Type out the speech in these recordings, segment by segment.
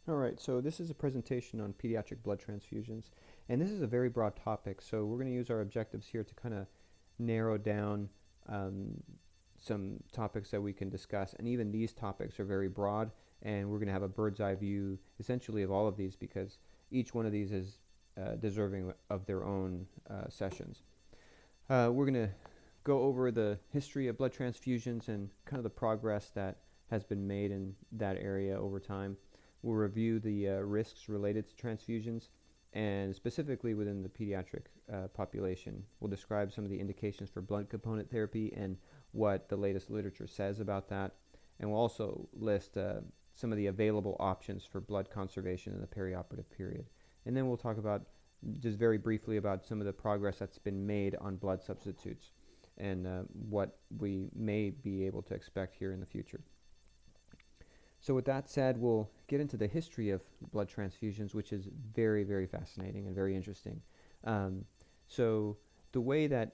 All right, so this is a presentation on pediatric blood transfusions, and this is a very broad topic, so we're going to use our objectives here to kind of narrow down um, some topics that we can discuss, and even these topics are very broad, and we're going to have a bird's eye view essentially of all of these because each one of these is deserving of their own sessions. We're going to go over the history of blood transfusions and kind of the progress that has been made in that area over time. We'll review the risks related to transfusions, and specifically within the pediatric population. We'll describe some of the indications for blood component therapy and what the latest literature says about that. And we'll also list some of the available options for blood conservation in the perioperative period. And then we'll talk about, just very briefly, about some of the progress that's been made on blood substitutes and what we may be able to expect here in the future. So with that said, we'll get into the history of blood transfusions, which is very, very fascinating and very interesting. So the way that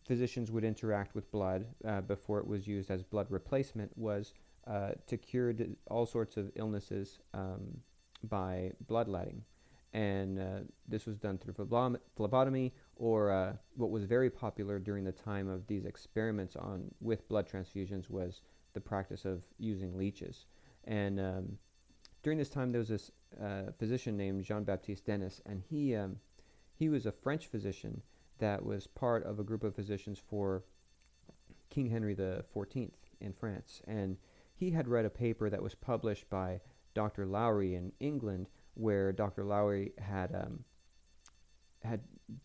physicians would interact with blood before it was used as blood replacement was to cure all sorts of illnesses by bloodletting. And this was done through phlebotomy, or what was very popular during the time of these experiments with blood transfusions was the practice of using leeches. And during this time, there was this physician named Jean-Baptiste Denis, and he was a French physician that was part of a group of physicians for King Henry XIV in France. And he had read a paper that was published by Dr. Lowry in England, where Dr. Lowry had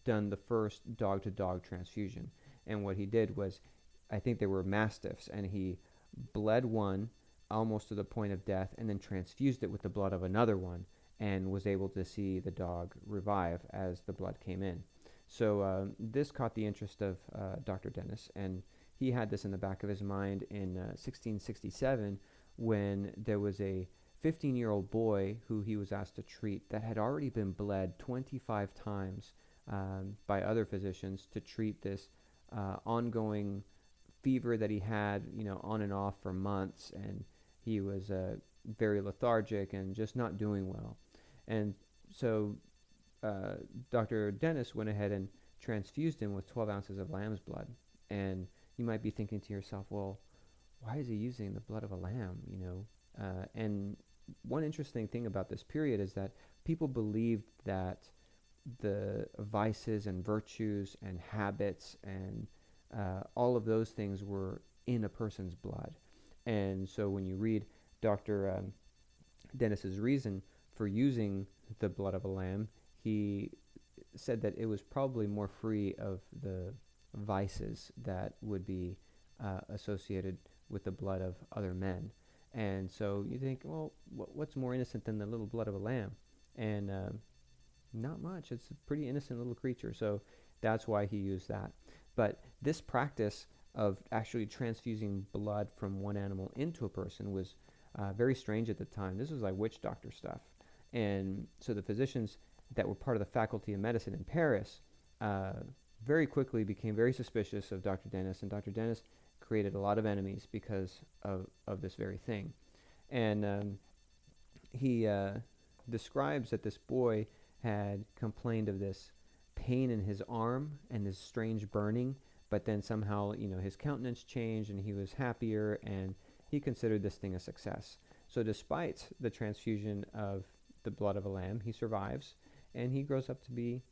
done the first dog-to-dog transfusion. And what he did was, I think they were mastiffs, and he bled one almost to the point of death and then transfused it with the blood of another one and was able to see the dog revive as the blood came in. So this caught the interest of Dr. Denis, and he had this in the back of his mind in 1667 when there was a 15-year-old boy who he was asked to treat that had already been bled 25 times by other physicians to treat this ongoing fever that he had, on and off for months, and he was very lethargic and just not doing well. And so Dr. Denis went ahead and transfused him with 12 ounces of lamb's blood. And you might be thinking to yourself, well, why is he using the blood of a lamb, and one interesting thing about this period is that people believed that the vices and virtues and habits and all of those things were in a person's blood. And so when you read Dr. Denis's reason for using the blood of a lamb, he said that it was probably more free of the vices that would be associated with the blood of other men. And so you think, well, what's more innocent than the little blood of a lamb? And not much. It's a pretty innocent little creature. So that's why he used that. But this practice of actually transfusing blood from one animal into a person was very strange at the time. This was like witch doctor stuff. And so the physicians that were part of the faculty of medicine in Paris very quickly became very suspicious of Dr. Denis, and Dr. Denis created a lot of enemies because of this very thing. And he describes that this boy had complained of this pain in his arm and this strange burning, but then somehow, his countenance changed and he was happier, and he considered this thing a success. So despite the transfusion of the blood of a lamb, he survives, and he grows up to be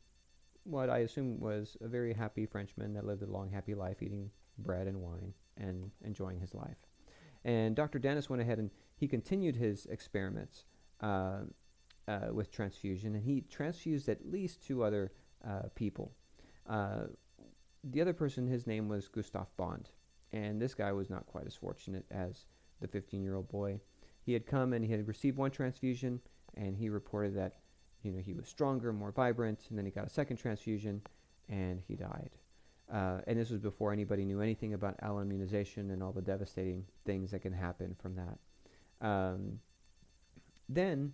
what I assume was a very happy Frenchman that lived a long, happy life eating bread and wine and enjoying his life. And Dr. Denis went ahead and he continued his experiments with transfusion, and he transfused at least two other people. The other person, his name was Gustav Bond, and this guy was not quite as fortunate as the 15-year-old boy. He had come and he had received one transfusion, and he reported that he was stronger, more vibrant, and then he got a second transfusion, and he died. And this was before anybody knew anything about alloimmunization and all the devastating things that can happen from that. Then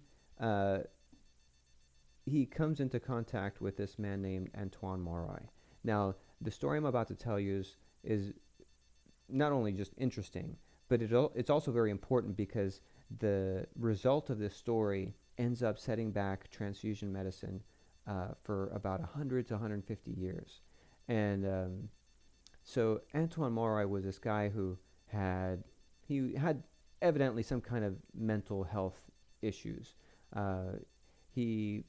he comes into contact with this man named Antoine Marais. Now, the story I'm about to tell you is not only just interesting, but it's also very important because the result of this story ends up setting back transfusion medicine for about 100 to 150 years. And so Antoine Mauroy was this guy who had evidently some kind of mental health issues. Uh, he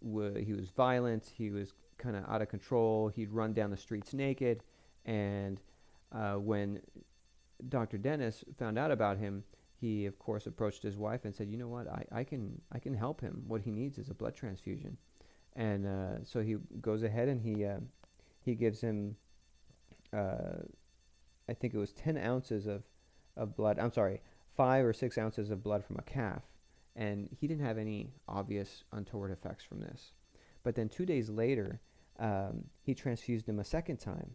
he was violent. He was kind of out of control. He'd run down the streets naked, and when Dr. Dennis found out about him, he of course approached his wife and said, "You know what? I can help him. What he needs is a blood transfusion." And so he goes ahead and he gives him, I think it was 10 ounces of blood. I'm sorry, 5 or 6 ounces of blood from a calf, and he didn't have any obvious untoward effects from this. But then 2 days later, he transfused him a second time,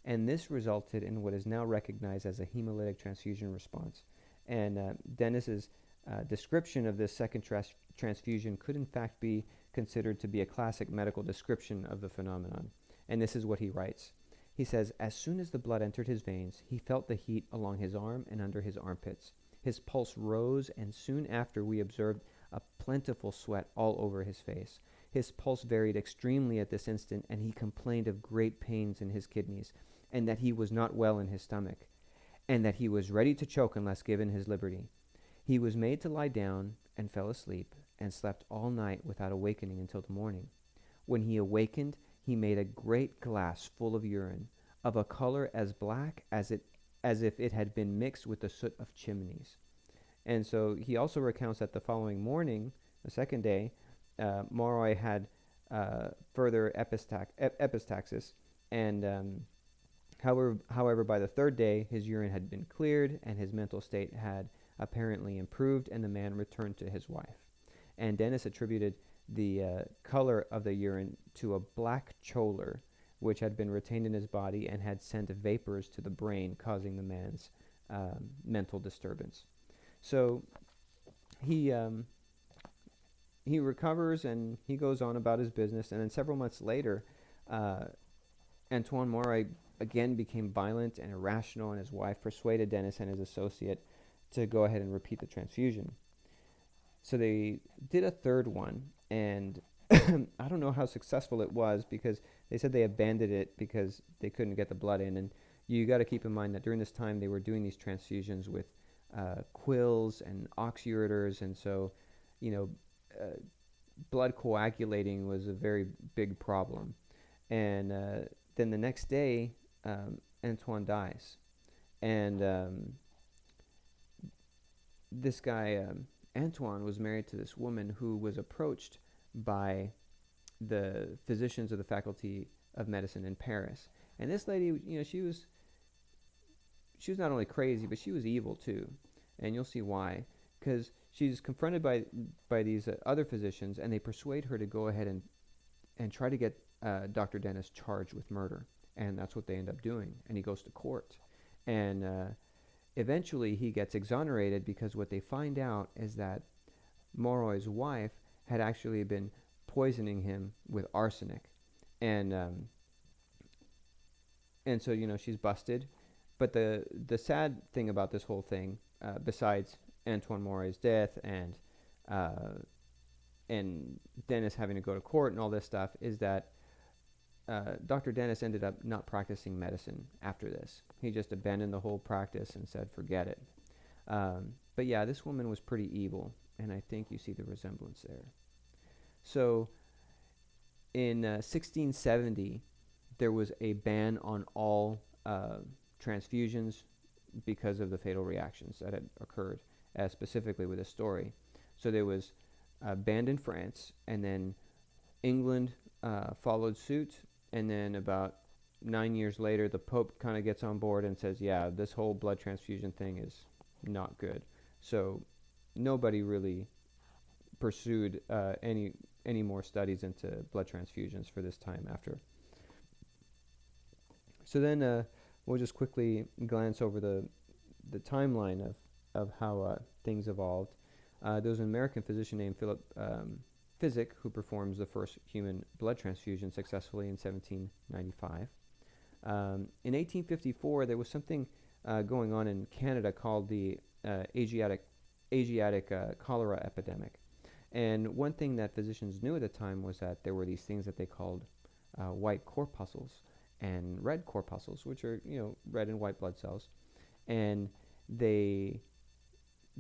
and this resulted in what is now recognized as a hemolytic transfusion response. And Dennis's description of this second transfusion could in fact be considered to be a classic medical description of the phenomenon. And this is what he writes. He says, "As soon as the blood entered his veins, he felt the heat along his arm and under his armpits. His pulse rose, and soon after we observed a plentiful sweat all over his face. His pulse varied extremely at this instant, and he complained of great pains in his kidneys, and that he was not well in his stomach, and that he was ready to choke unless given his liberty. He was made to lie down and fell asleep, and slept all night without awakening until the morning. When he awakened, he made a great glass full of urine, of a color as black as if it had been mixed with the soot of chimneys." And so he also recounts that the following morning, the second day, Mauroy had further epistaxis, and however, by the third day, his urine had been cleared, and his mental state had apparently improved, and the man returned to his wife. And Dennis attributed the color of the urine to a black choler, which had been retained in his body and had sent vapors to the brain, causing the man's mental disturbance. So he recovers and he goes on about his business. And then several months later, Antoine Mauroy again became violent and irrational, and his wife persuaded Dennis and his associate to go ahead and repeat the transfusion. So they did a third one, and I don't know how successful it was, because they said they abandoned it because they couldn't get the blood in. And you got to keep in mind that during this time they were doing these transfusions with quills and ox ureters, and so blood coagulating was a very big problem. And then the next day, Antoine dies, and this guy Antoine was married to this woman who was approached by the physicians of the Faculty of Medicine in Paris. And this lady, she was not only crazy, but she was evil too. And you'll see why. Because she's confronted by these other physicians, and they persuade her to go ahead and try to get Dr. Dennis charged with murder. And that's what they end up doing. And he goes to court. And eventually he gets exonerated, because what they find out is that Mauroy's wife had actually been poisoning him with arsenic. And so, she's busted. But the sad thing about this whole thing, besides Antoine Mauroy's death and Dennis having to go to court and all this stuff, is that Dr. Dennis ended up not practicing medicine after this. He just abandoned the whole practice and said, forget it. But yeah, this woman was pretty evil, and I think you see the resemblance there. So in 1670, there was a ban on all transfusions because of the fatal reactions that had occurred, specifically with this story. So there was banned in France, and then England followed suit, and then about 9 years later, the Pope kind of gets on board and says, yeah, this whole blood transfusion thing is not good. So nobody really pursued any more studies into blood transfusions for this time after. So then we'll just quickly glance over the timeline of how things evolved. There was an American physician named Philip Physic who performs the first human blood transfusion successfully in 1795. In 1854, there was something going on in Canada called the Asiatic cholera epidemic. And one thing that physicians knew at the time was that there were these things that they called white corpuscles and red corpuscles, which are, red and white blood cells. And they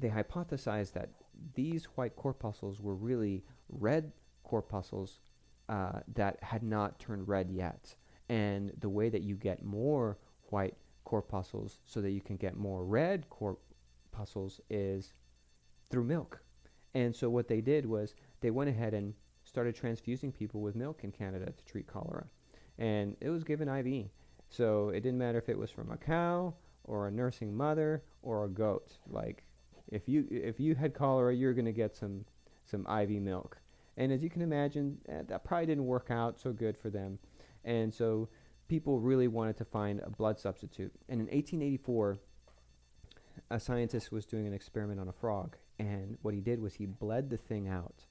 hypothesized that these white corpuscles were really red corpuscles that had not turned red yet. And the way that you get more white corpuscles so that you can get more red corpuscles is through milk. And so what they did was they went ahead and started transfusing people with milk in Canada to treat cholera. And it was given IV. So it didn't matter if it was from a cow or a nursing mother or a goat. Like, if you had cholera, you're going to get some IV milk. And as you can imagine, that probably didn't work out so good for them. And so people really wanted to find a blood substitute. And in 1884, a scientist was doing an experiment on a frog. And what he did was he bled the thing out.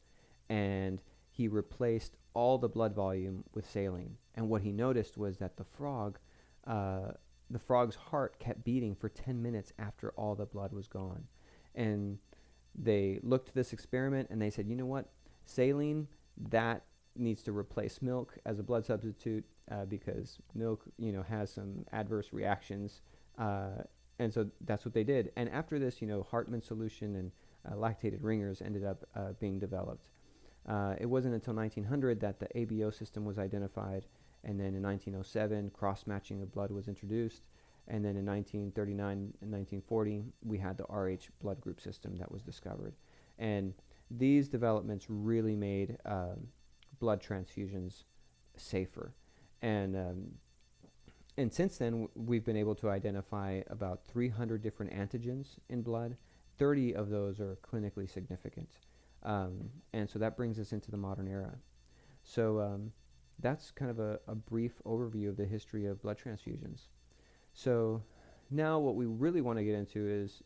And he replaced all the blood volume with saline. And what he noticed was that the frog's heart kept beating for 10 minutes after all the blood was gone. And they looked at this experiment and they said, you know what, saline, that needs to replace milk as a blood substitute because milk, has some adverse reactions. And so that's what they did. And after this, Hartmann solution and lactated ringers ended up being developed. It wasn't until 1900 that the ABO system was identified. And then in 1907, cross-matching of blood was introduced. And then in 1939 and 1940, we had the RH blood group system that was discovered. And these developments really made blood transfusions safer. And since then, we've been able to identify about 300 different antigens in blood. 30 of those are clinically significant. And so that brings us into the modern era. So that's kind of a brief overview of the history of blood transfusions. So now what we really want to get into is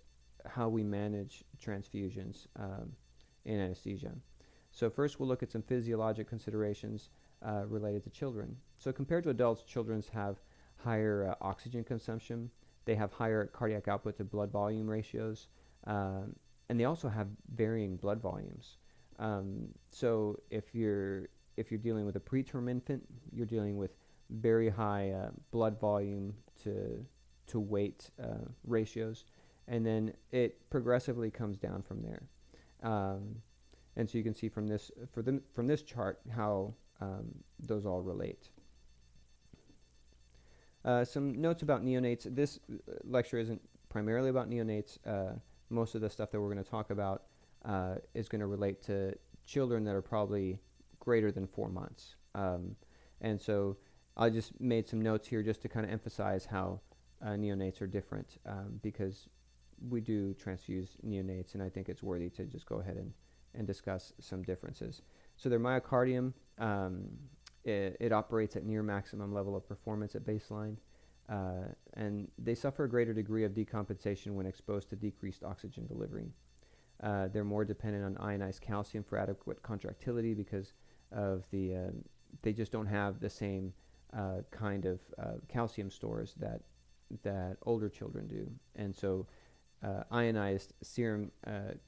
how we manage transfusions in anesthesia. So first we'll look at some physiologic considerations related to children. So compared to adults, children have higher oxygen consumption. They have higher cardiac output to blood volume ratios. And they also have varying blood volumes. So if you're dealing with a preterm infant, you're dealing with very high blood volume to weight ratios, and then it progressively comes down from there. And so you can see from this chart how those all relate. Some notes about neonates. This lecture isn't primarily about neonates. Most of the stuff that we're going to talk about is going to relate to children that are probably greater than 4 months. And so I just made some notes here just to kind of emphasize how neonates are different because we do transfuse neonates, and I think it's worthy to just go ahead and discuss some differences. So their myocardium, it operates at near maximum level of performance at baseline, and they suffer a greater degree of decompensation when exposed to decreased oxygen delivery. They're more dependent on ionized calcium for adequate contractility because of they just don't have the same kind of calcium stores that older children do. And so ionized serum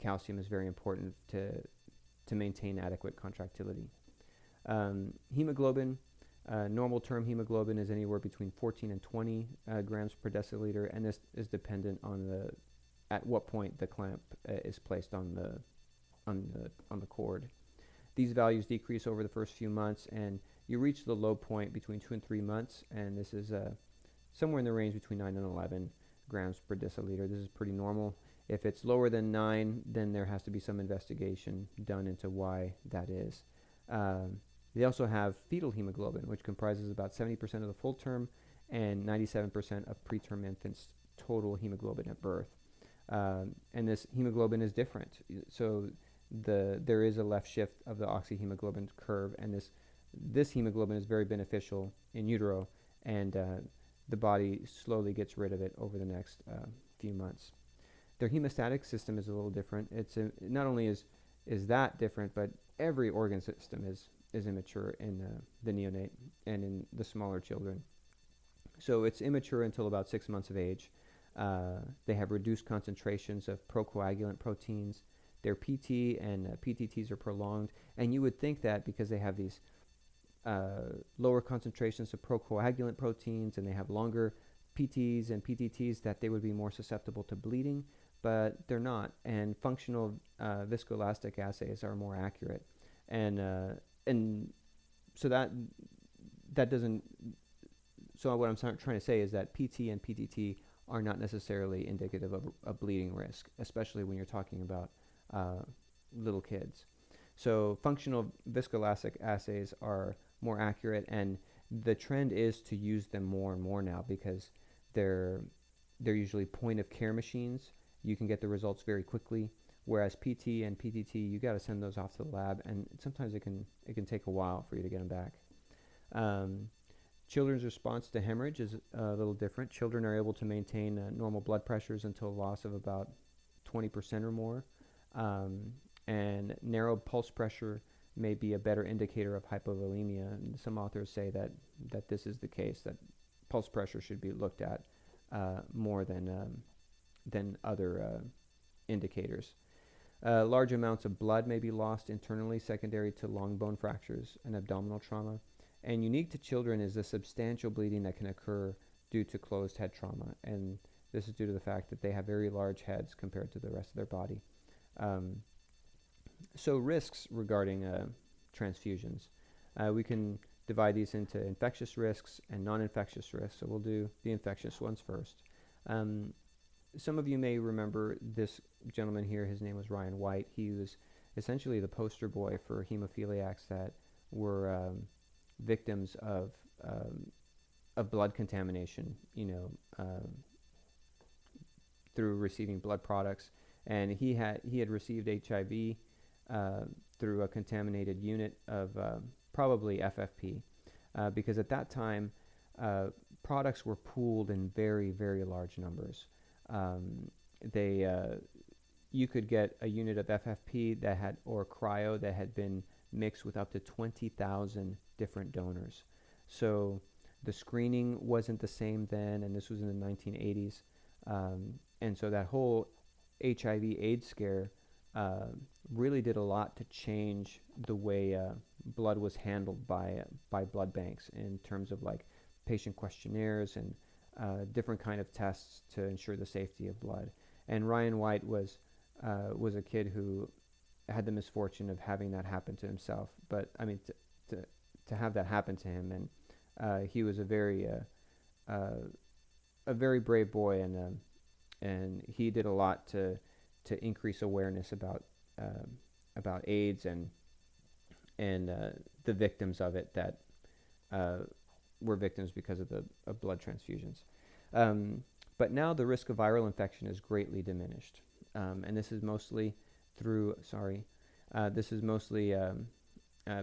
calcium is very important to maintain adequate contractility. Hemoglobin, normal term hemoglobin is anywhere between 14 and 20 grams per deciliter, and this is dependent on at what point the clamp is placed on the cord. These values decrease over the first few months, and you reach the low point between 2 and 3 months, and this is somewhere in the range between 9 and 11 grams per deciliter. This is pretty normal. If it's lower than 9, then there has to be some investigation done into why that is. They also have fetal hemoglobin, which comprises about 70% of the full term and 97% of preterm infants' total hemoglobin at birth. And this hemoglobin is different. So there is a left shift of the oxyhemoglobin curve, and this hemoglobin is very beneficial in utero, and the body slowly gets rid of it over the next few months. Their hemostatic system is a little different. Not only is that different, but every organ system is immature in the neonate and in the smaller children. So it's immature until about 6 months of age. They have reduced concentrations of procoagulant proteins. their PT and PTTs are prolonged. And you would think that because they have these lower concentrations of procoagulant proteins and they have longer PTs and PTTs that they would be more susceptible to bleeding, but they're not. And functional viscoelastic assays are more accurate. And so that doesn't. So what I'm trying to say is that PT and PTT are not necessarily indicative of a bleeding risk, especially when you're talking about little kids. So functional viscoelastic assays are more accurate, and the trend is to use them more and more now because they're usually point of care machines. You can get the results very quickly, whereas PT and PTT, you got to send those off to the lab, and sometimes it can take a while for you to get them back. Children's response to hemorrhage is a little different. Children are able to maintain normal blood pressures until a loss of about 20% or more. And narrow pulse pressure may be a better indicator of hypovolemia. And some authors say that this is the case, that pulse pressure should be looked at more than other indicators. Large amounts of blood may be lost internally secondary to long bone fractures and abdominal trauma. And unique to children is the substantial bleeding that can occur due to closed head trauma. And this is due to the fact that they have very large heads compared to the rest of their body. So risks regarding transfusions. We can divide these into infectious risks and non-infectious risks. So we'll do the infectious ones first. Some of you may remember this gentleman here. His name was Ryan White. He was essentially the poster boy for hemophiliacs that were victims of blood contamination, through receiving blood products. And he had received HIV through a contaminated unit of probably FFP, because at that time products were pooled in very, very large numbers. You could get a unit of FFP or cryo that had been mixed with up to 20,000 different donors. So the screening wasn't the same then, and this was in the 1980s. And so that whole HIV/AIDS scare really did a lot to change the way blood was handled by blood banks in terms of like patient questionnaires and different kind of tests to ensure the safety of blood. And Ryan White was a kid who had the misfortune of having that happen to himself. But I mean, to have that happen to him, and he was a very brave boy, and he did a lot to increase awareness about AIDS and the victims of it that were victims because of blood transfusions. But now the risk of viral infection is greatly diminished, and this is mostly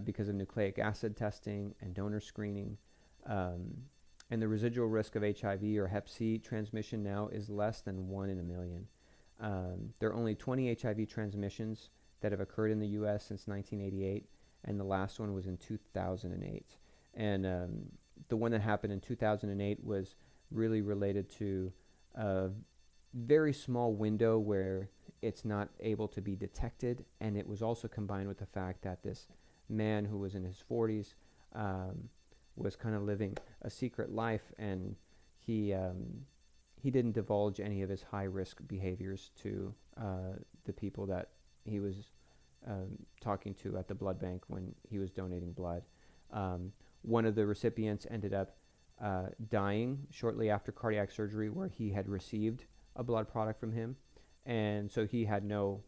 because of nucleic acid testing and donor screening. And the residual risk of HIV or Hep C transmission now is less than 1 in a million. There are only 20 HIV transmissions that have occurred in the U.S. since 1988, and the last one was in 2008. And the one that happened in 2008 was really related to a very small window where it's not able to be detected, and it was also combined with the fact that this man who was in his 40s was kind of living a secret life, and he didn't divulge any of his high-risk behaviors to the people that he was talking to at the blood bank when he was donating blood. One of the recipients ended up dying shortly after cardiac surgery, where he had received a blood product from him, and so he had no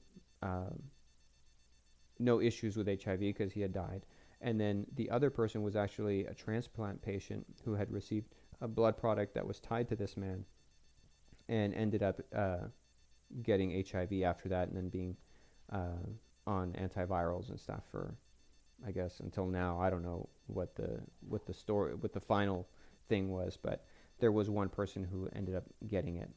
issues with HIV because he had died. And then the other person was actually a transplant patient who had received a blood product that was tied to this man and ended up getting HIV after that, and then being on antivirals and stuff for, I guess, until now. I don't know what the final thing was, but there was one person who ended up getting it.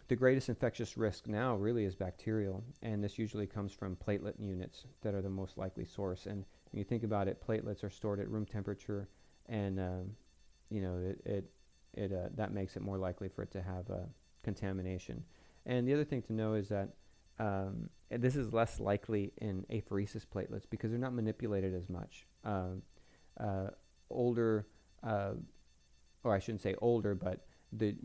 The greatest infectious risk now really is bacterial, and this usually comes from platelet units that are the most likely source. And when you think about it, platelets are stored at room temperature, and that makes it more likely for it to have contamination. And the other thing to know is that And this is less likely in apheresis platelets because they're not manipulated as much. Uh, older, uh, or I shouldn't say older, but the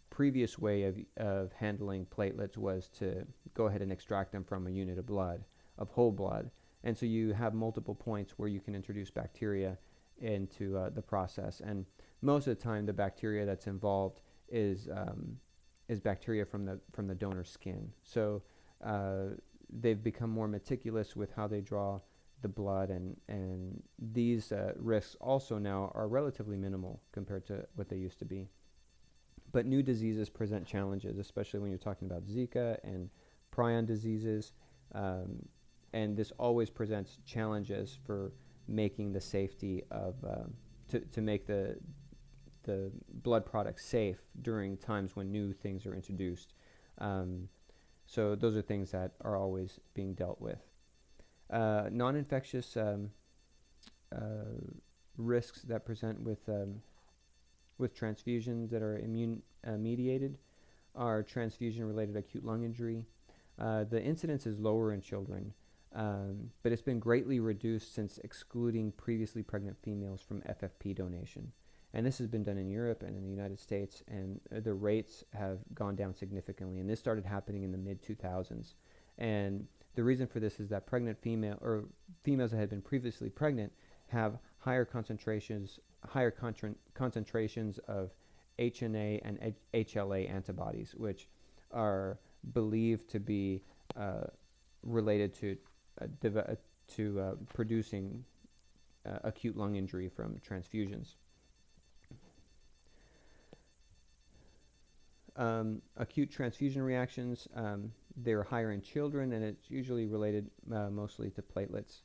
previous way of handling platelets was to go ahead and extract them from a unit of blood, of whole blood. And so you have multiple points where you can introduce bacteria into the process. And most of the time, the bacteria that's involved is bacteria from the donor's skin. So they've become more meticulous with how they draw the blood, and these risks also now are relatively minimal compared to what they used to be. But new diseases present challenges, especially when you're talking about Zika and prion diseases. And this always presents challenges for making the safety of, to make the blood products safe during times when new things are introduced. So those are things that are always being dealt with. Non-infectious risks that present with transfusions that are immune mediated are transfusion-related acute lung injury. The incidence is lower in children, but it's been greatly reduced since excluding previously pregnant females from FFP donation. And this has been done in Europe and in the United States, and the rates have gone down significantly. And this started happening in the mid-2000s. And the reason for this is that pregnant females that had been previously pregnant have higher concentrations of HNA and HLA antibodies, which are believed to be related to producing acute lung injury from transfusions. Acute transfusion reactions, they're higher in children, and it's usually related mostly to platelets.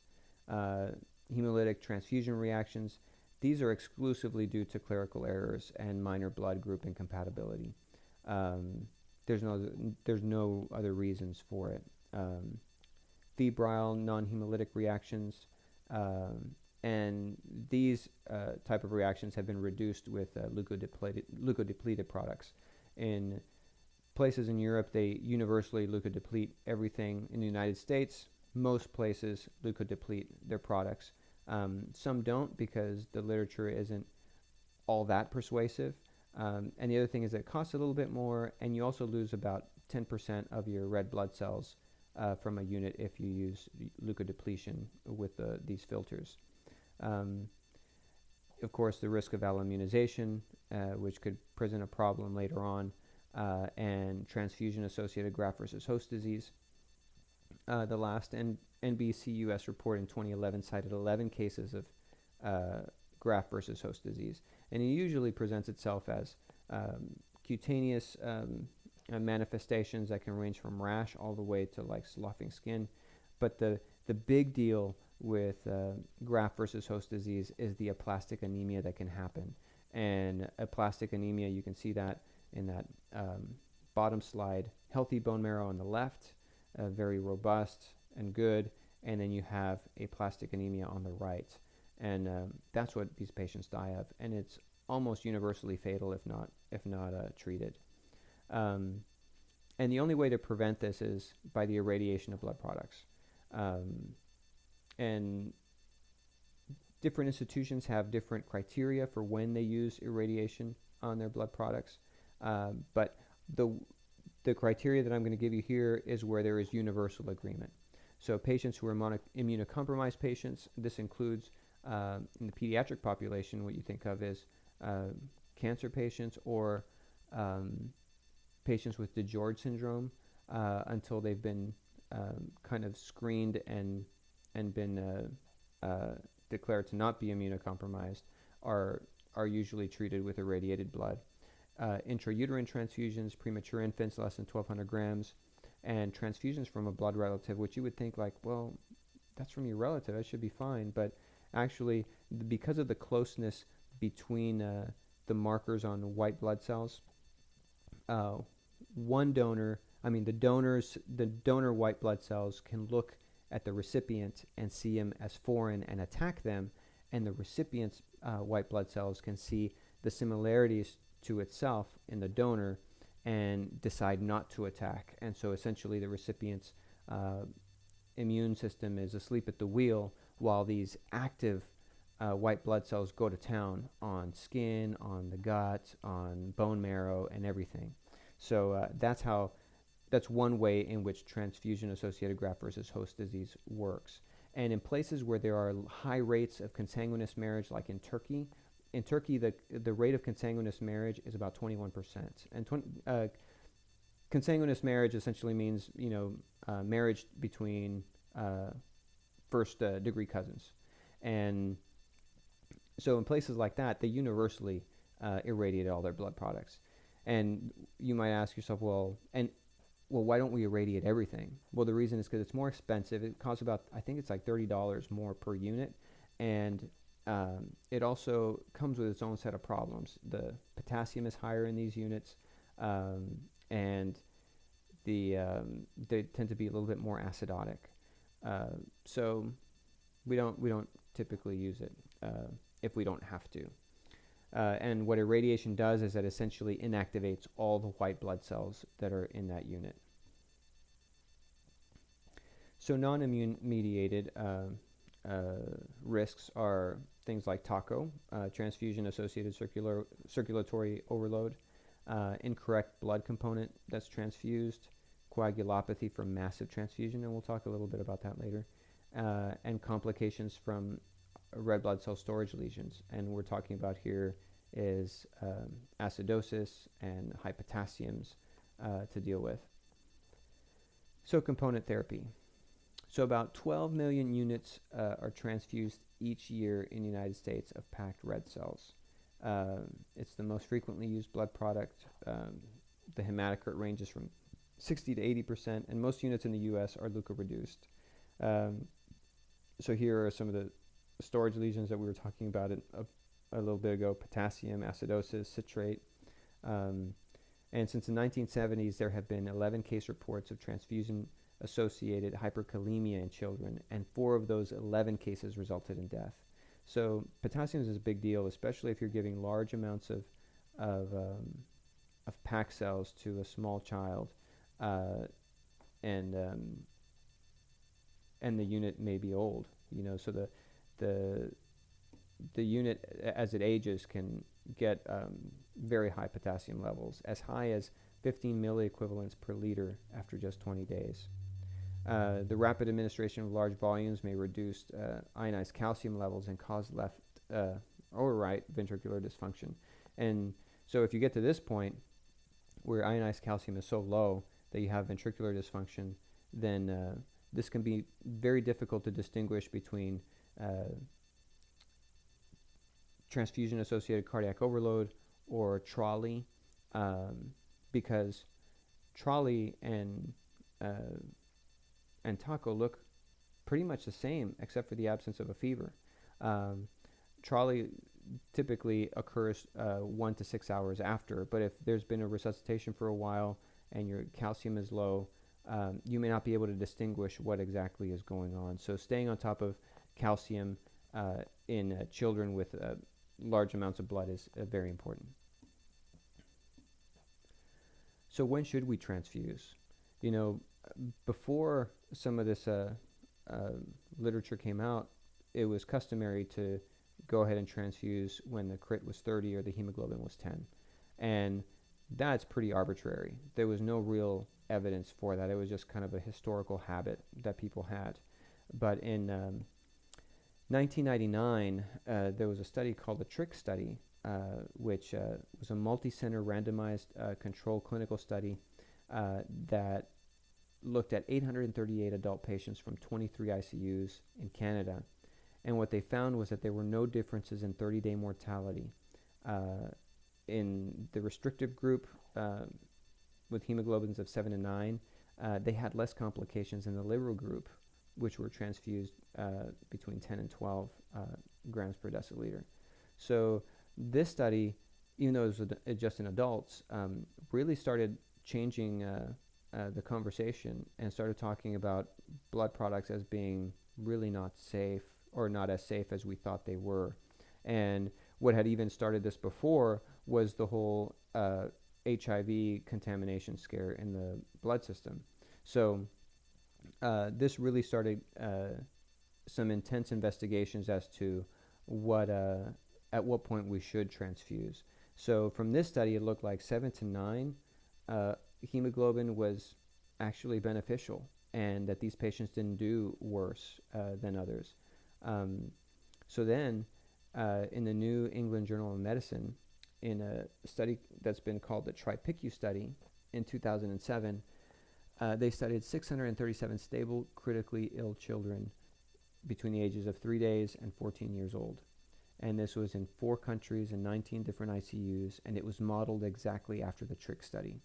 Hemolytic transfusion reactions, these are exclusively due to clerical errors and minor blood group incompatibility. There's no other reasons for it. Febrile non-hemolytic reactions, and these type of reactions have been reduced with leukodepleted products. In places in Europe, they universally leukodeplete everything. In the United States, most places leukodeplete their products. Some don't because the literature isn't all that persuasive. And the other thing is that it costs a little bit more, and you also lose about 10% of your red blood cells from a unit if you use leukodepletion with these filters. Of course, the risk of alloimmunization, which could present a problem later on, and transfusion-associated graft versus host disease. The last NBCUS report in 2011 cited 11 cases of graft versus host disease, and it usually presents itself as cutaneous manifestations that can range from rash all the way to like sloughing skin. But the big deal with graft versus host disease is the aplastic anemia that can happen. And aplastic anemia, you can see that in that bottom slide. Healthy bone marrow on the left, very robust and good, and then you have aplastic anemia on the right. And that's what these patients die of, and it's almost universally fatal if not treated. And the only way to prevent this is by the irradiation of blood products. And different institutions have different criteria for when they use irradiation on their blood products. But the criteria that I'm going to give you here is where there is universal agreement. So patients who are immunocompromised patients, this includes in the pediatric population, what you think of is cancer patients or patients with DiGeorge syndrome until they've been kind of screened and been declared to not be immunocompromised are usually treated with irradiated blood. Intrauterine transfusions, premature infants less than 1,200 grams, and transfusions from a blood relative, which you would think like, well, that's from your relative, that should be fine. But actually, because of the closeness between the markers on white blood cells, the donor white blood cells can look at the recipient and see them as foreign and attack them, and the recipient's white blood cells can see the similarities to itself in the donor and decide not to attack. And so essentially the recipient's immune system is asleep at the wheel while these active white blood cells go to town on skin, on the gut, on bone marrow, and everything. So that's one way in which transfusion-associated graft versus host disease works. And in places where there are high rates of consanguineous marriage, like in Turkey, the rate of consanguineous marriage is about 21%. And consanguineous marriage essentially means marriage between first degree cousins. And so in places like that, they universally irradiate all their blood products. And you might ask yourself, well, why don't we irradiate everything? Well, the reason is because it's more expensive. It costs about, I think it's like $30 more per unit. And it also comes with its own set of problems. The potassium is higher in these units, and they tend to be a little bit more acidotic. So we don't typically use it if we don't have to. And what irradiation does is that essentially inactivates all the white blood cells that are in that unit. So non-immune mediated risks are things like TACO, transfusion-associated circulatory overload, incorrect blood component that's transfused, coagulopathy from massive transfusion, and we'll talk a little bit about that later, and complications from red blood cell storage lesions. And we're talking about here is acidosis and high potassiums to deal with. So component therapy. So about 12 million units are transfused each year in the United States of packed red cells. It's the most frequently used blood product. The hematocrit ranges from 60 to 80%, and most units in the U.S. are leukoreduced. So here are some of the storage lesions that we were talking about a little bit ago: potassium, acidosis, citrate. And since the 1970s, there have been 11 case reports of transfusion-associated hyperkalemia in children, and 4 of those 11 cases resulted in death. So potassium is a big deal, especially if you're giving large amounts of packed cells to a small child, and the unit may be old. So the unit, as it ages, can get very high potassium levels, as high as 15 milliequivalents per liter after just 20 days. The rapid administration of large volumes may reduce ionized calcium levels and cause left or right ventricular dysfunction. And so if you get to this point where ionized calcium is so low that you have ventricular dysfunction, then this can be very difficult to distinguish between transfusion-associated cardiac overload or trolley, because trolley and TACO look pretty much the same except for the absence of a fever. Trolley typically occurs 1 to 6 hours after, but if there's been a resuscitation for a while and your calcium is low, you may not be able to distinguish what exactly is going on. So staying on top of calcium in children with large amounts of blood is very important. So when should we transfuse? Before some of this literature came out, it was customary to go ahead and transfuse when the crit was 30 or the hemoglobin was 10. And that's pretty arbitrary. There was no real evidence for that. It was just kind of a historical habit that people had. But in 1999, there was a study called the TRICK study, which was a multi-center randomized controlled clinical study that looked at 838 adult patients from 23 ICUs in Canada. And what they found was that there were no differences in 30-day mortality. In the restrictive group with hemoglobins of 7 and 9, they had less complications than the liberal group, which were transfused between 10 and 12 grams per deciliter. So this study, even though it was just in adults, really started changing the conversation and started talking about blood products as being really not safe, or not as safe as we thought they were. And what had even started this before was the whole HIV contamination scare in the blood system. So this really started some intense investigations as to what at what point we should transfuse. So from this study, it looked like 7 to 9 hemoglobin was actually beneficial, and that these patients didn't do worse than others. Um, so then, in the New England Journal of Medicine, in a study that's been called the TRIPICU study in 2007, they studied 637 stable, critically ill children between the ages of 3 days and 14 years old. And this was in 4 countries and 19 different ICUs, and it was modeled exactly after the TRIC study.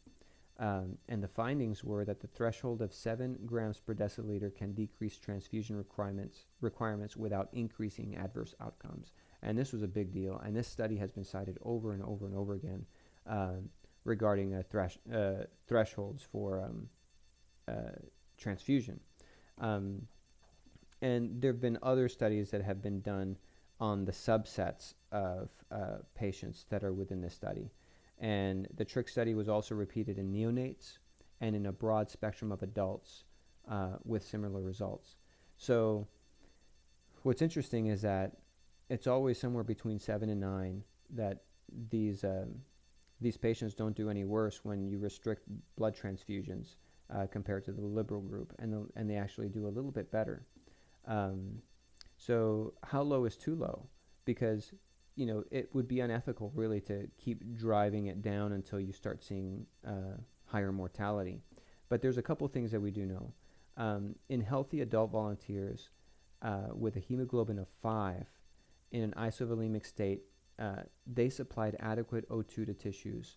And the findings were that the threshold of 7 grams per deciliter can decrease transfusion requirements without increasing adverse outcomes. And this was a big deal, and this study has been cited over and over and over again regarding thresholds for transfusion. And there have been other studies that have been done on the subsets of patients that are within this study. And the TRIC study was also repeated in neonates and in a broad spectrum of adults with similar results. So what's interesting is that it's always somewhere between 7 and 9 that these patients don't do any worse when you restrict blood transfusions compared to the liberal group, and they actually do a little bit better. So how low is too low? Because it would be unethical really to keep driving it down until you start seeing higher mortality. But there's a couple things that we do know. In healthy adult volunteers with a hemoglobin of 5 in an isovolemic state, they supplied adequate O2 to tissues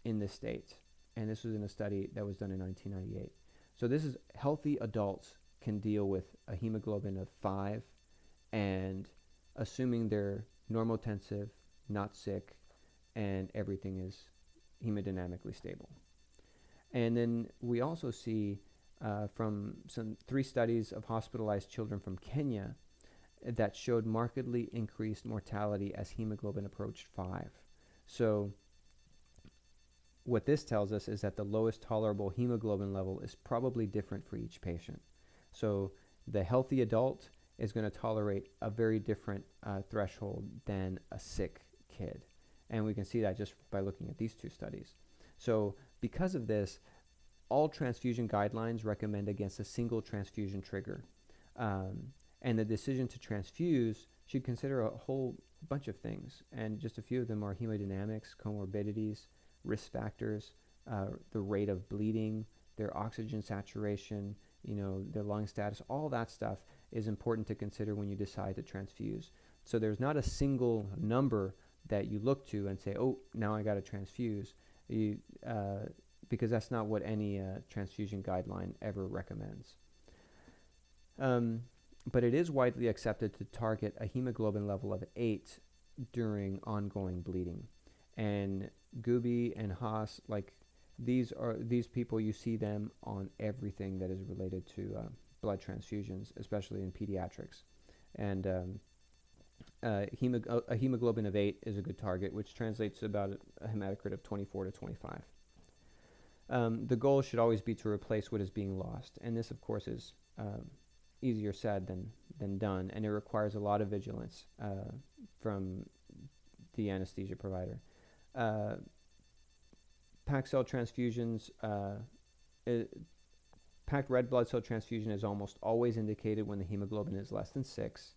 in this state. And this was in a study that was done in 1998. So this is healthy adults can deal with a hemoglobin of 5 and assuming they're normotensive, not sick, and everything is hemodynamically stable. And then we also see from 3 studies of hospitalized children from Kenya that showed markedly increased mortality as hemoglobin approached 5. So what this tells us is that the lowest tolerable hemoglobin level is probably different for each patient. So the healthy adult is going to tolerate a very different threshold than a sick kid. And we can see that just by looking at these 2 studies. So because of this, all transfusion guidelines recommend against a single transfusion trigger. And the decision to transfuse should consider a whole bunch of things. And just a few of them are hemodynamics, comorbidities, risk factors, the rate of bleeding, their oxygen saturation, their lung status. All that stuff is important to consider when you decide to transfuse. So there's not a single number that you look to and say, oh, now I got to transfuse, because that's not what any transfusion guideline ever recommends. But it is widely accepted to target a hemoglobin level of 8 during ongoing bleeding. And Gooby and Haas, these people, you see them on everything that is related to blood transfusions, especially in pediatrics. And a hemoglobin of 8 is a good target, which translates to about a hematocrit of 24 to 25. The goal should always be to replace what is being lost, and this, of course, is easier said than done, and it requires a lot of vigilance from the anesthesia provider. Packed cell transfusions, packed red blood cell transfusion is almost always indicated when the hemoglobin is less than 6,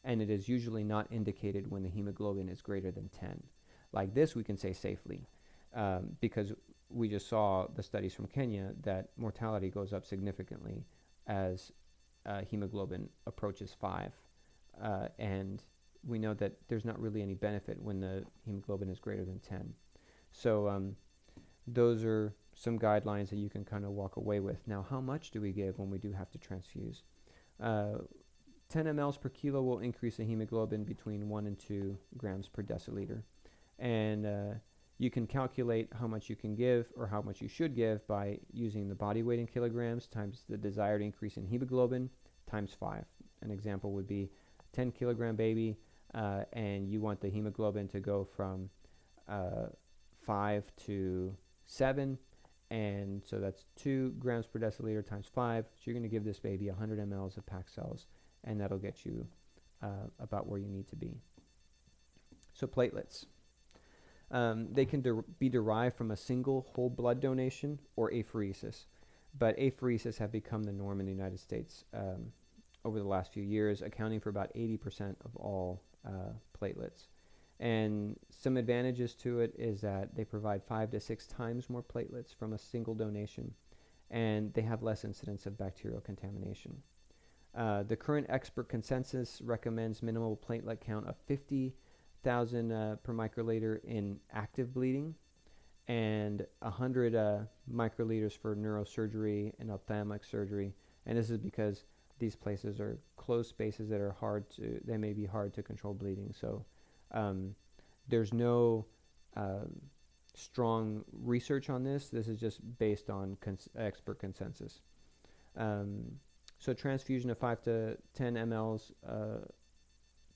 and it is usually not indicated when the hemoglobin is greater than 10. Like this, we can say safely, because we just saw the studies from Kenya that mortality goes up significantly as hemoglobin approaches 5, and we know that there's not really any benefit when the hemoglobin is greater than 10. So those are some guidelines that you can kind of walk away with. Now, how much do we give when we do have to transfuse? 10 mLs per kilo will increase the hemoglobin between 1 and 2 grams per deciliter. And you can calculate how much you can give or how much you should give by using the body weight in kilograms times the desired increase in hemoglobin times 5. An example would be 10 kilogram baby, and you want the hemoglobin to go from 5 to 7. And so that's 2 grams per deciliter times 5. So you're going to give this baby 100 mLs of packed cells, and that'll get you about where you need to be. So platelets. They can be derived from a single whole blood donation or apheresis. But apheresis have become the norm in the United States over the last few years, accounting for about 80% of all platelets. And some advantages to it is that they provide 5 to 6 times more platelets from a single donation, and they have less incidence of bacterial contamination. The current expert consensus recommends minimal platelet count of 50,000 per microliter in active bleeding, and 100 microliters for neurosurgery and ophthalmic surgery. And this is because these places are closed spaces that are they may be hard to control bleeding. So there's no strong research on this. This is just based on expert consensus. So transfusion of 5 to 10 mLs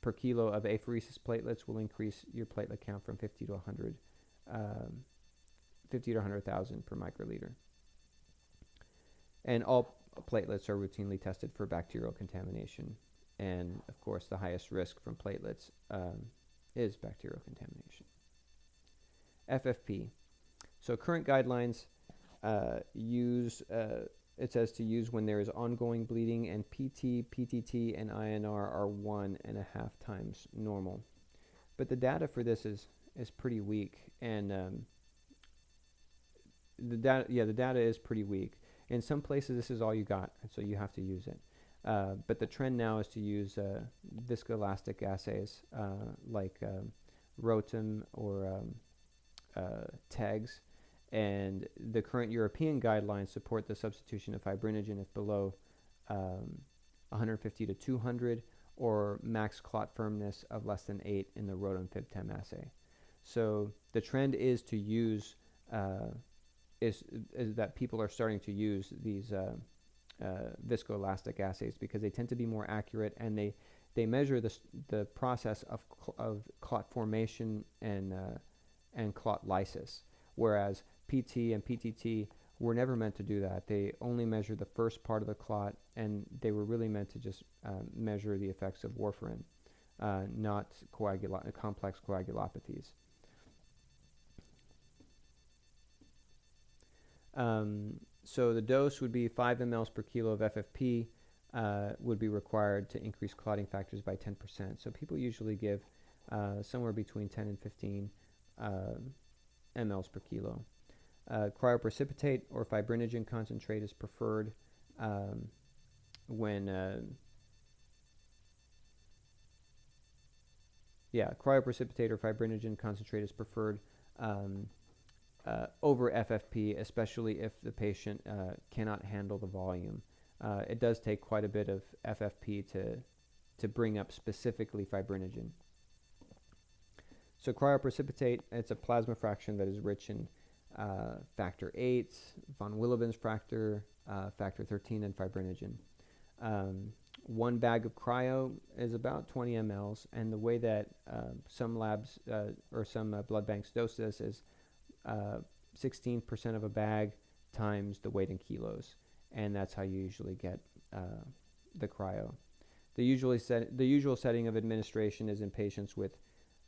per kilo of apheresis platelets will increase your platelet count from 50 to 100,000 per microliter. And all platelets are routinely tested for bacterial contamination. And of course, the highest risk from platelets is bacterial contamination. FFP. So current guidelines it says to use when there is ongoing bleeding, and PT, PTT, and INR are 1.5 times normal. But the data for this is pretty weak, and the data is pretty weak. In some places, this is all you got, so you have to use it. But the trend now is to use viscoelastic assays like Rotem or TEGS. And the current European guidelines support the substitution of fibrinogen if below 150 to 200, or max clot firmness of less than 8 in the Rotem FibTem assay. So the trend is to use is that people are starting to use these viscoelastic assays because they tend to be more accurate, and they measure the process of clot formation and clot lysis, whereas PT and PTT were never meant to do that. They only measure the first part of the clot, and they were really meant to just measure the effects of warfarin, not complex coagulopathies. So the dose would be 5 mLs per kilo of FFP would be required to increase clotting factors by 10%. So people usually give somewhere between 10 and 15 mLs per kilo. Cryoprecipitate or fibrinogen concentrate is preferred cryoprecipitate or fibrinogen concentrate is preferred over FFP, especially if the patient cannot handle the volume. It does take quite a bit of FFP to bring up specifically fibrinogen. So cryoprecipitate, it's a plasma fraction that is rich in factor 8, von Willebrand's factor, factor 13, and fibrinogen. One bag of cryo is about 20 mLs, and the way that some labs or some blood banks dose this is 16% of a bag times the weight in kilos, and that's how you usually get the cryo. The usual setting of administration is in patients with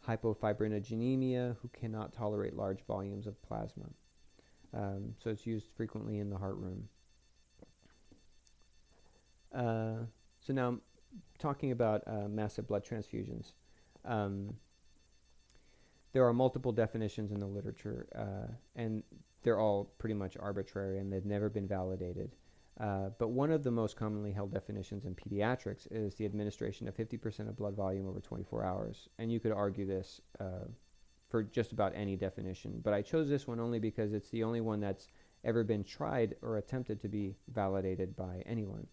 hypofibrinogenemia who cannot tolerate large volumes of plasma. So it's used frequently in the heart room. So now talking about massive blood transfusions. There are multiple definitions in the literature, and they're all pretty much arbitrary, and they've never been validated. But one of the most commonly held definitions in pediatrics is the administration of 50% of blood volume over 24 hours. And you could argue this for just about any definition. But I chose this one only because it's the only one that's ever been tried or attempted to be validated by anyone.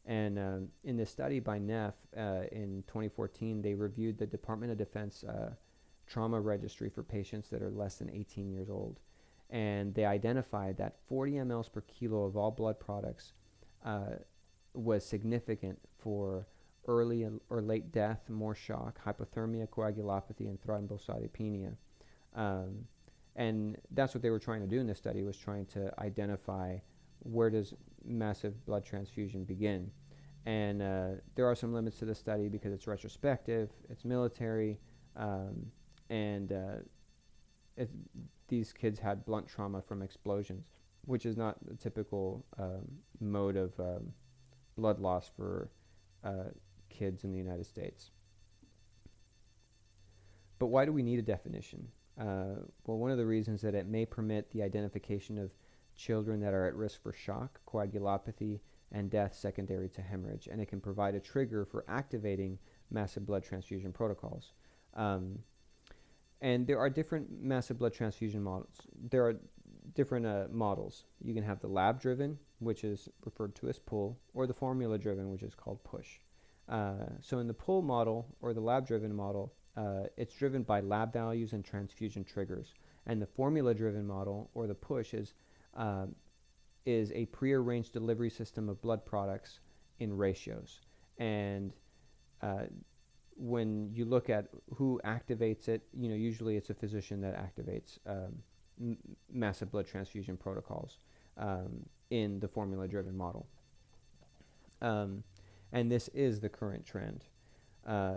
And in this study by Neff in 2014, they reviewed the Department of Defense trauma registry for patients that are less than 18 years old. And they identified that 40 mLs per kilo of all blood products was significant for early or late death, more shock, hypothermia, coagulopathy, and thrombocytopenia. And that's what they were trying to do in this study, was trying to identify where does massive blood transfusion begin. And there are some limits to the study because it's retrospective, it's military, and it, these kids had blunt trauma from explosions, which is not a typical mode of blood loss for kids in the United States. But why do we need a definition? Well, one of the reasons that it may permit the identification of children that are at risk for shock, coagulopathy, and death secondary to hemorrhage, and it can provide a trigger for activating massive blood transfusion protocols. And there are different massive blood transfusion models. There are different models. You can have the lab-driven, which is referred to as pull, or the formula-driven, which is called push. So in the pull model, or the lab-driven model, it's driven by lab values and transfusion triggers. And the formula-driven model, or the push, is a prearranged delivery system of blood products in ratios. And when you look at who activates it, usually it's a physician that activates massive blood transfusion protocols in the formula-driven model. And this is the current trend.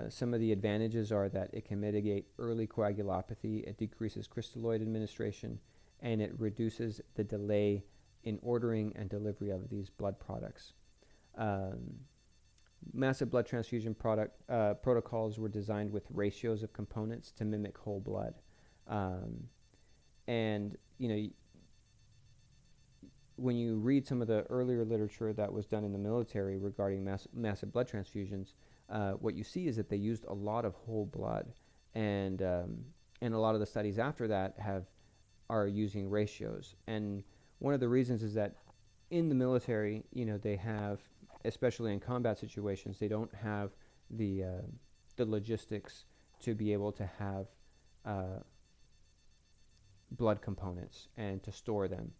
Some of the advantages are that it can mitigate early coagulopathy, it decreases crystalloid administration, and it reduces the delay in ordering and delivery of these blood products. Massive blood transfusion protocols were designed with ratios of components to mimic whole blood. And, when you read some of the earlier literature that was done in the military regarding massive blood transfusions, what you see is that they used a lot of whole blood. And a lot of the studies after that are using ratios. And one of the reasons is that in the military, they have, especially in combat situations, they don't have the logistics to be able to have blood components and to store them.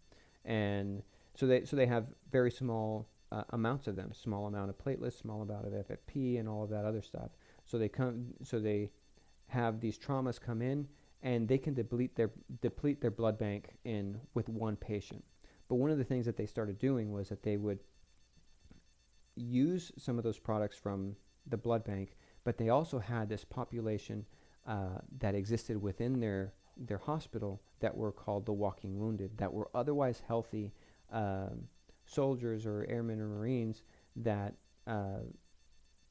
And so they have very small amounts of them, small amount of platelets, small amount of FFP, and all of that other stuff. So they have these traumas come in, and they can deplete their blood bank with one patient. But one of the things that they started doing was that they would use some of those products from the blood bank, but they also had this population that existed within their hospital that were called the walking wounded, that were otherwise healthy soldiers or airmen or Marines that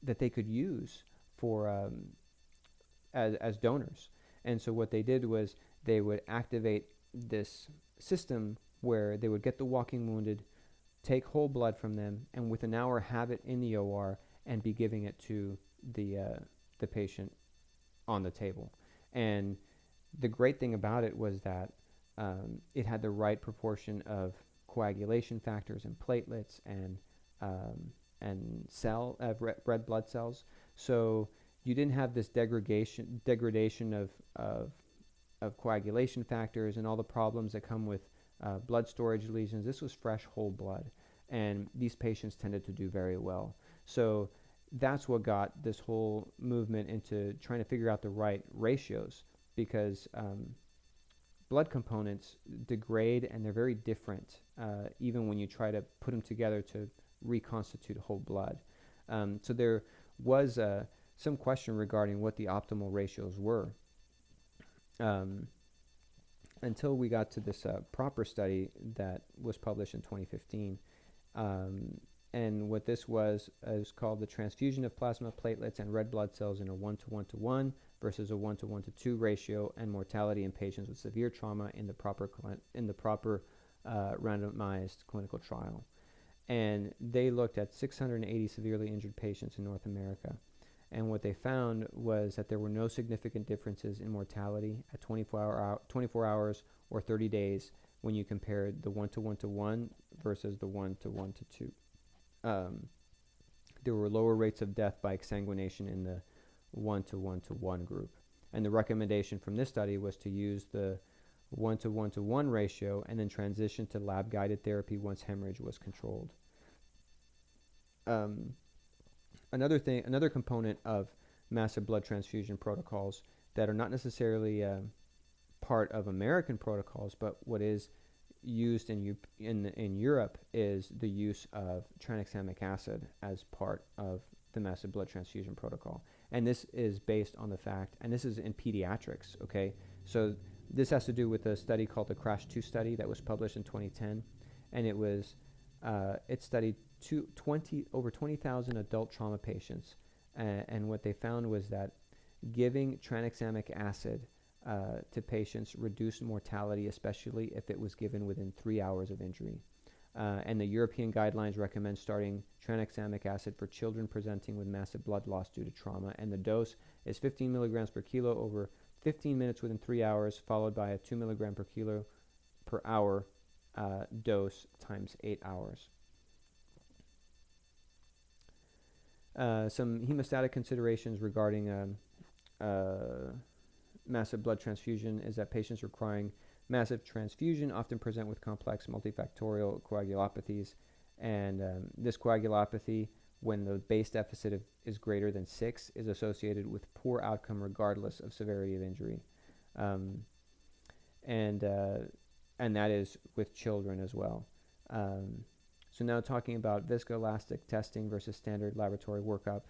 they could use for as donors. And so what they did was they would activate this system where they would get the walking wounded, take whole blood from them, and within an hour have it in the OR and be giving it to the patient on the table. And the great thing about it was that it had the right proportion of coagulation factors and platelets and red blood cells. So you didn't have this degradation of coagulation factors and all the problems that come with blood storage lesions. This was fresh whole blood, and these patients tended to do very well. So that's what got this whole movement into trying to figure out the right ratios, because blood components degrade and they're very different even when you try to put them together to reconstitute whole blood. So there was some question regarding what the optimal ratios were until we got to this proper study that was published in 2015. And what this was is called the transfusion of plasma, platelets, and red blood cells in a 1:1:1 versus a 1:1:2 ratio, and mortality in patients with severe trauma in the proper randomized clinical trial. And they looked at 680 severely injured patients in North America. And what they found was that there were no significant differences in mortality at 24 hours or 30 days when you compared the 1:1:1 versus the 1:1:2. There were lower rates of death by exsanguination in the 1:1:1 group. And the recommendation from this study was to use the 1:1:1 ratio and then transition to lab-guided therapy once hemorrhage was controlled. Another component of massive blood transfusion protocols that are not necessarily part of American protocols, but what is used in Europe is the use of tranexamic acid as part of the massive blood transfusion protocol. And this is based on the fact, and this is in pediatrics, okay? So this has to do with a study called the CRASH-2 study that was published in 2010, and it studied over 20,000 adult trauma patients, and what they found was that giving tranexamic acid to patients reduced mortality, especially if it was given within 3 hours of injury. And the European guidelines recommend starting tranexamic acid for children presenting with massive blood loss due to trauma, and the dose is 15 milligrams per kilo over 15 minutes within 3 hours, followed by a 2 milligram per kilo per hour dose times 8 hours. Some hemostatic considerations regarding massive blood transfusion is that patients requiring massive transfusion often present with complex multifactorial coagulopathies, and this coagulopathy, when the base deficit is greater than 6, is associated with poor outcome regardless of severity of injury, and that is with children as well. So now talking about viscoelastic testing versus standard laboratory workup.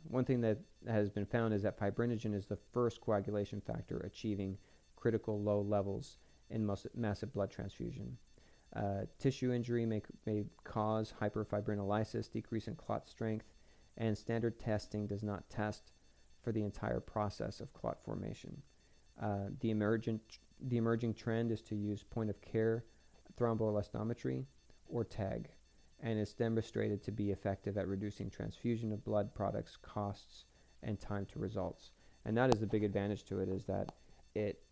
One thing that has been found is that fibrinogen is the first coagulation factor achieving critical low levels in massive blood transfusion. Tissue injury may cause hyperfibrinolysis, decrease in clot strength, and standard testing does not test for the entire process of clot formation. The emerging trend is to use point-of-care thromboelastometry, or TAG, and it's demonstrated to be effective at reducing transfusion of blood products, costs, and time to results. And that is the big advantage to it, is that it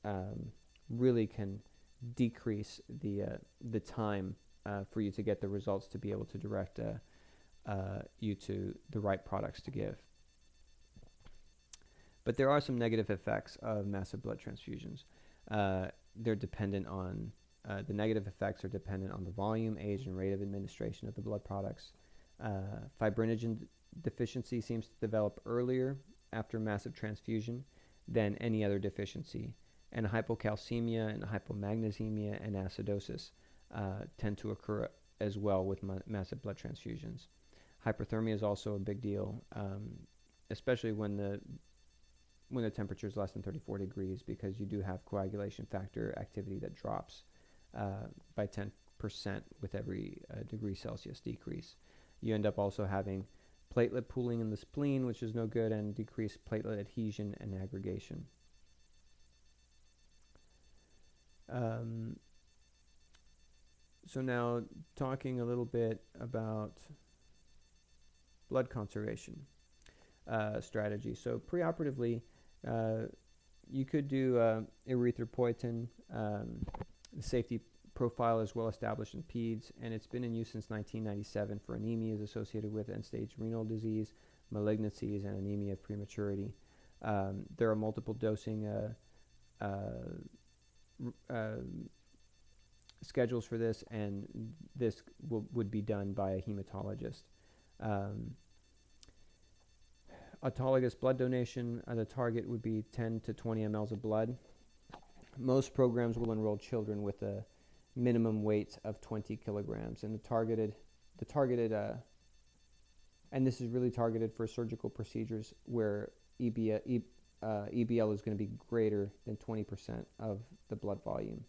really can decrease the time for you to get the results, to be able to direct you to the right products to give. But there are some negative effects of massive blood transfusions. They're dependent on the negative effects are dependent on the volume, age, and rate of administration of the blood products. Fibrinogen deficiency seems to develop earlier after massive transfusion than any other deficiency, and hypocalcemia and hypomagnesemia and acidosis tend to occur as well with massive blood transfusions. Hyperthermia is also a big deal, especially when the temperature is less than 34 degrees, because you do have coagulation factor activity that drops by 10% with every degree Celsius decrease. You end up also having platelet pooling in the spleen, which is no good, and decreased platelet adhesion and aggregation. So now talking a little bit about blood conservation strategy. So preoperatively, you could do erythropoietin. The safety profile is well established in peds, and it's been in use since 1997 for anemias associated with end-stage renal disease, malignancies, and anemia of prematurity. There are multiple dosing schedules for this, and this would be done by a hematologist. Autologous blood donation, the target would be 10 to 20 mLs of blood. Most programs will enroll children with a minimum weight of 20 kilograms, and and this is really targeted for surgical procedures where EBL is going to be greater than 20% of the blood volume.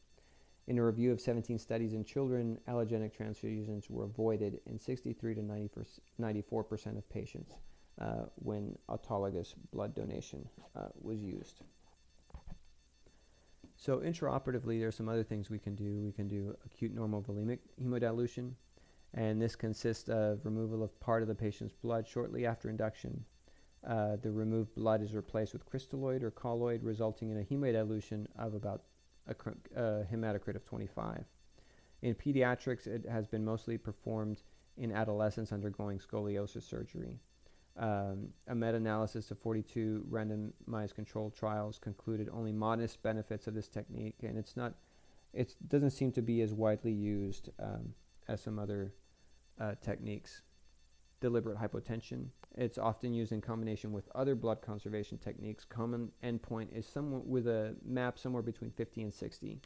In a review of 17 studies in children, allogenic transfusions were avoided in 63 to 94% of patients when autologous blood donation was used. So intraoperatively, there are some other things we can do. We can do acute normal volemic hemodilution, and this consists of removal of part of the patient's blood shortly after induction. The removed blood is replaced with crystalloid or colloid, resulting in a hemodilution of about a hematocrit of 25. In pediatrics, it has been mostly performed in adolescents undergoing scoliosis surgery. A meta-analysis of 42 randomized controlled trials concluded only modest benefits of this technique, and it doesn't seem to be as widely used as some other techniques. deliberate hypotension. It's often used in combination with other blood conservation techniques. Common endpoint is somewhat with a map somewhere between 50 and 60.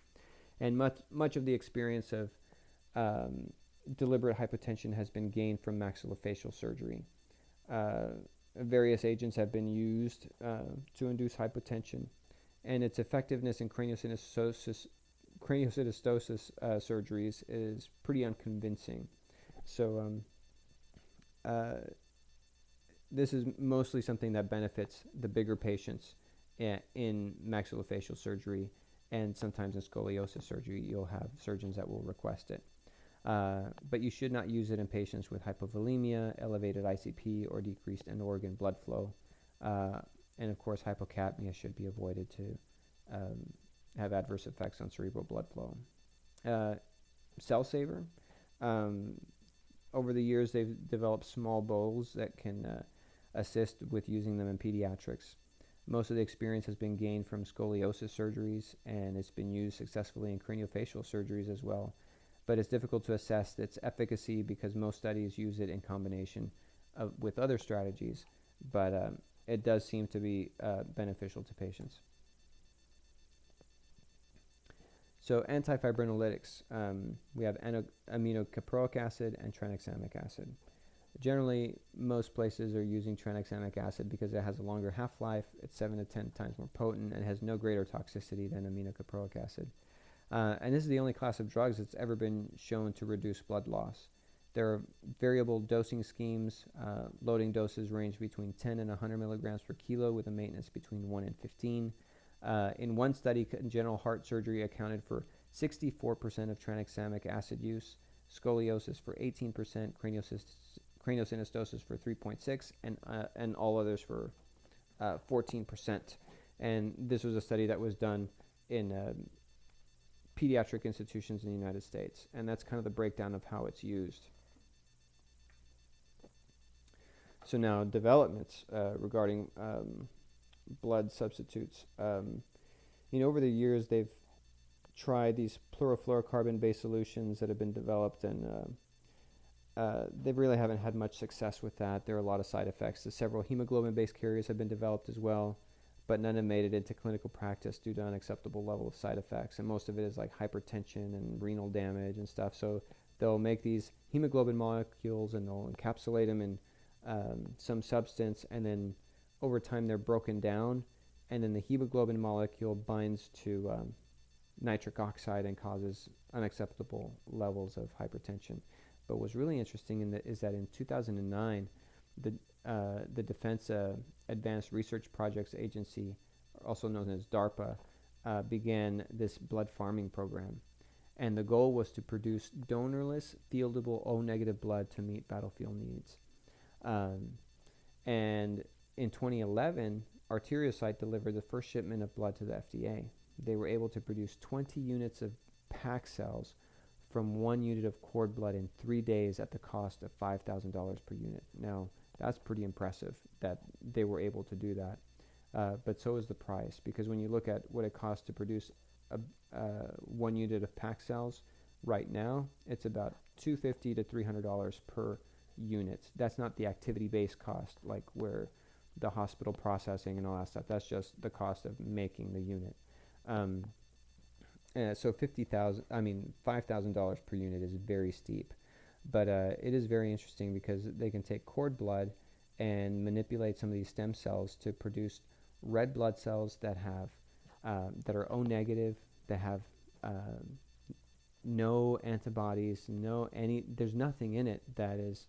And much of the experience of deliberate hypotension has been gained from maxillofacial surgery. Various agents have been used to induce hypotension, and its effectiveness in craniosynostosis surgeries is pretty unconvincing. So this is mostly something that benefits the bigger patients in maxillofacial surgery, and sometimes in scoliosis surgery you'll have surgeons that will request it. But you should not use it in patients with hypovolemia, elevated ICP, or decreased end-organ blood flow. And of course, hypocapnia should be avoided to have adverse effects on cerebral blood flow. Cell saver. Over the years, they've developed small bowls that can assist with using them in pediatrics. Most of the experience has been gained from scoliosis surgeries, and it's been used successfully in craniofacial surgeries as well. But it's difficult to assess its efficacy because most studies use it in combination with other strategies, but it does seem to be beneficial to patients. So antifibrinolytics, we have aminocaproic acid and tranexamic acid. Generally, most places are using tranexamic acid because it has a longer half-life, it's 7 to 10 times more potent, and has no greater toxicity than aminocaproic acid. And this is the only class of drugs that's ever been shown to reduce blood loss. There are variable dosing schemes. Loading doses range between 10 and 100 milligrams per kilo with a maintenance between 1 and 15. In one study, congenital heart surgery accounted for 64% of tranexamic acid use, scoliosis for 18%, craniosynostosis for 3.6%, and all others for 14%. And this was a study that was done in pediatric institutions in the United States, and that's kind of the breakdown of how it's used. So now developments regarding blood substitutes. Over the years they've tried these fluorofluorocarbon-based solutions that have been developed, and they really haven't had much success with that. There are a lot of side effects. Several hemoglobin-based carriers have been developed as well, but none have made it into clinical practice due to unacceptable level of side effects, and most of it is like hypertension and renal damage and stuff. So they'll make these hemoglobin molecules and they'll encapsulate them in some substance, and then over time they're broken down, and then the hemoglobin molecule binds to nitric oxide and causes unacceptable levels of hypertension. But what's really interesting is that in 2009, the Defense Advanced Research Projects Agency, also known as DARPA, began this blood farming program. And the goal was to produce donorless, fieldable O-negative blood to meet battlefield needs. And in 2011, Arteriocyte delivered the first shipment of blood to the FDA. They were able to produce 20 units of pack cells from 1 unit of cord blood in 3 days at the cost of $5,000 per unit. Now, that's pretty impressive that they were able to do that. But so is the price, because when you look at what it costs to produce 1 unit of pack cells, right now, it's about $250 to $300 per unit. That's not the activity-based cost, like where the hospital processing and all that stuff. That's just the cost of making the unit. So $5,000 per unit is very steep, but it is very interesting because they can take cord blood and manipulate some of these stem cells to produce red blood cells that that are O negative, that have no antibodies, there's nothing in it that is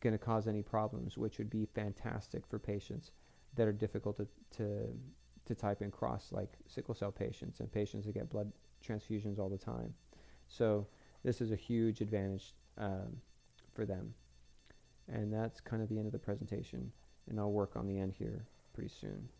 going to cause any problems, which would be fantastic for patients that are difficult to type and cross, like sickle cell patients and patients that get blood transfusions all the time. So this is a huge advantage for them. And that's kind of the end of the presentation, and I'll work on the end here pretty soon.